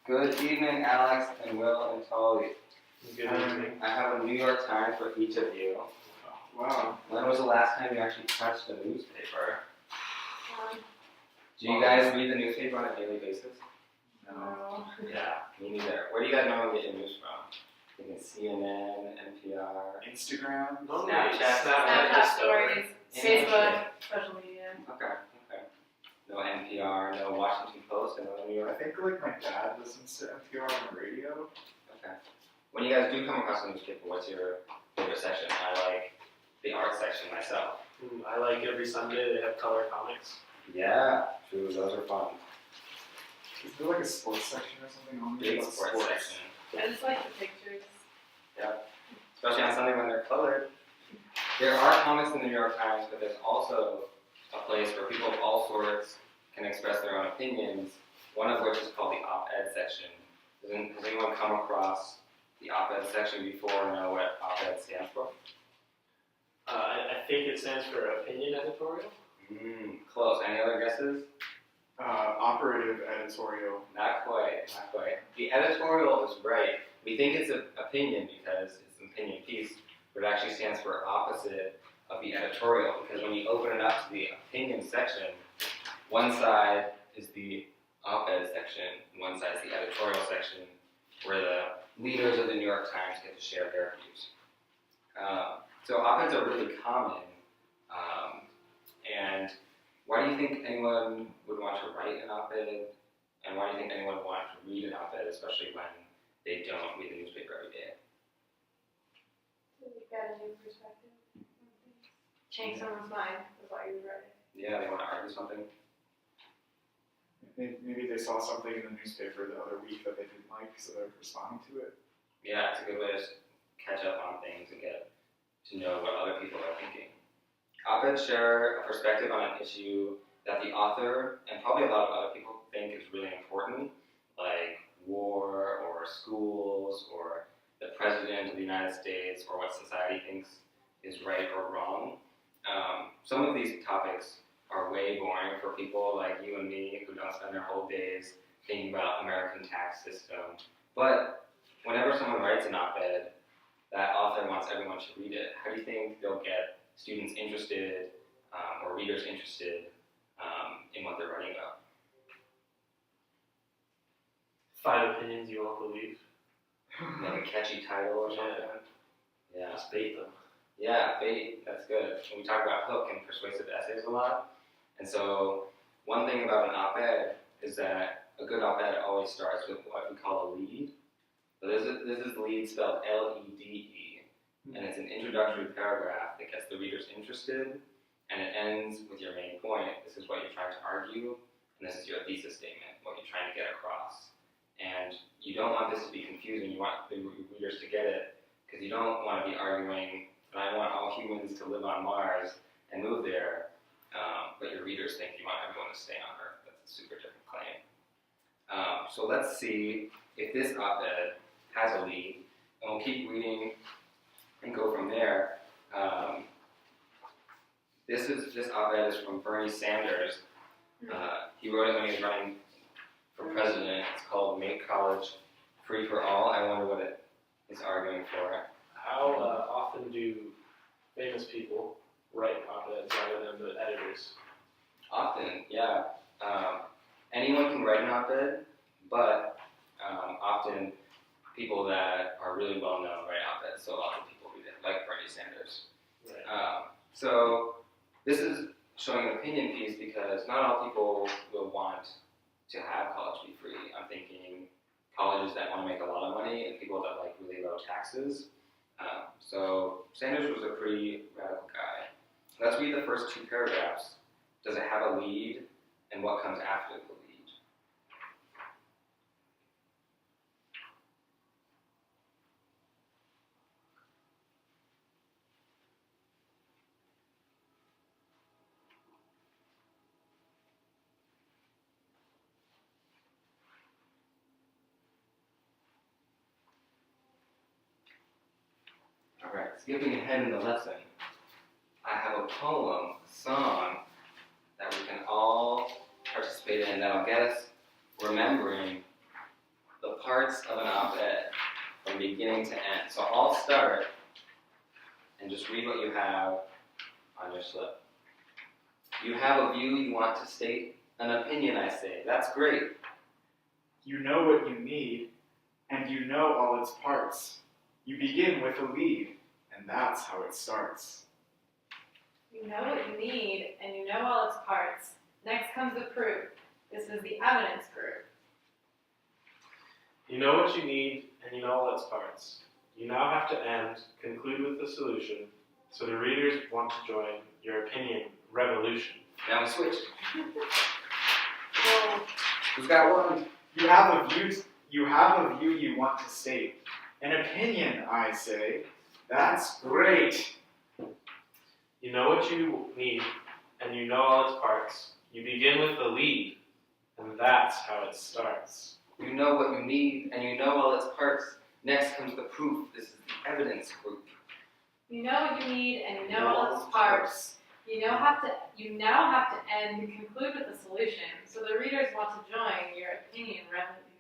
Good evening, Alex and Will and Tully. Good evening. I have a New York Times for each of you. Wow. When was the last time you actually touched a newspaper? Do you guys read the newspaper on a daily basis? No. Yeah, me neither. Where do you guys normally get your news from? You can CNN, NPR, Instagram? Snapchat stories, Facebook, social media. Okay. No NPR, no Washington Post, and no New York. I think like my dad listens to NPR on the radio. Okay. When you guys do come across a newspaper, what's your favorite section? I like the art section myself. I like every Sunday they have color comics. Yeah, true. Those are fun. Is there like a sports section or something on there? Big about sports section. I just like the pictures. Especially on Sunday when they're colored. There are comics in the New York Times, but there's also a place where people of all sorts can express their own opinions, one of which is called the op-ed section. Has anyone come across the op-ed section before or know what op-ed stands for? I think it stands for opinion editorial. Close. Any other guesses? Operative editorial. Not quite. The editorial is right. We think it's an opinion because it's an opinion piece, but it actually stands for opposite of the editorial, because when you open it up to the opinion section, one side is the op-ed section, and one side is the editorial section, where the leaders of the New York Times get to share their views. So op-eds are really common, and why do you think anyone would want to write an op-ed, and why do you think anyone would want to read an op-ed, especially when they don't read the newspaper every day? So you've got a new perspective. Change someone's mind. That's why you would write it. Yeah, they want to argue something. Maybe they saw something in the newspaper the other week that they didn't like, so they're responding to it. Yeah, it's a good way to catch up on things and get to know what other people are thinking. Op-eds share a perspective on an issue that the author, and probably a lot of other people, think is really important, like war, or schools, or the President of the United States, or what society thinks is right or wrong. Some of these topics are way boring for people like you and me who don't spend their whole days thinking about American tax system. But whenever someone writes an op-ed, that author wants everyone to read it. How do you think they'll get students interested or readers interested in what they're writing about? 5 opinions you won't believe. Like a catchy title or something? Yeah. Just bait them. Yeah, bait, that's good. We talk about hook and persuasive essays a lot. And so one thing about an op-ed is that a good op-ed always starts with what we call a lead. So this is lead spelled L-E-D-E. And it's an introductory paragraph that gets the readers interested, and it ends with your main point. This is what you're trying to argue, and this is your thesis statement, what you're trying to get across. And you don't want this to be confusing. You want the readers to get it, because you don't want to be arguing, I want all humans to live on Mars and move there, but your readers think you want everyone to stay on Earth. That's a super different claim. So let's see if this op-ed has a lead, and we'll keep reading and go from there. This op-ed is from Bernie Sanders. He wrote it when he was running for president. It's called "Make College Free for All." I wonder what it is arguing for. How often do famous people write op-eds rather than the editors? Often, yeah. Anyone can write an op-ed, but often people that are really well known write op-eds, so a lot of people read it, like Bernie Sanders. Right. So this is showing an opinion piece because not all people will want to have college be free. I'm thinking colleges that want to make a lot of money and people that like really low taxes. So Sanders was a pretty radical guy. Let's read the first 2 paragraphs. Does it have a lead, and what comes after the lead? All right, skipping ahead in the lesson, I have a poem, a song, that we can all participate in that'll get us remembering parts of an op-ed from beginning to end. So I'll start and just read what you have on your slip. You have a view you want to state, an opinion I say. That's great. You know what you need, and you know all its parts. You begin with a lead, and that's how it starts. You know what you need, and you know all its parts. Next comes the proof. This is the evidence group. You know what you need, and you know all its parts. You now have to end, conclude with the solution, so the readers want to join your opinion revolution. Now we switch. Whoa. Who's got one? You have a view you want to state. An opinion, I say. That's great. You know what you need, and you know all its parts. You begin with the lead, and that's how it starts. You know what you need, and you know all its parts. Next comes the proof. This is the evidence group. You know what you need, and you know all its parts. You now have to end and conclude with a solution, so the readers want to join your opinion revolution.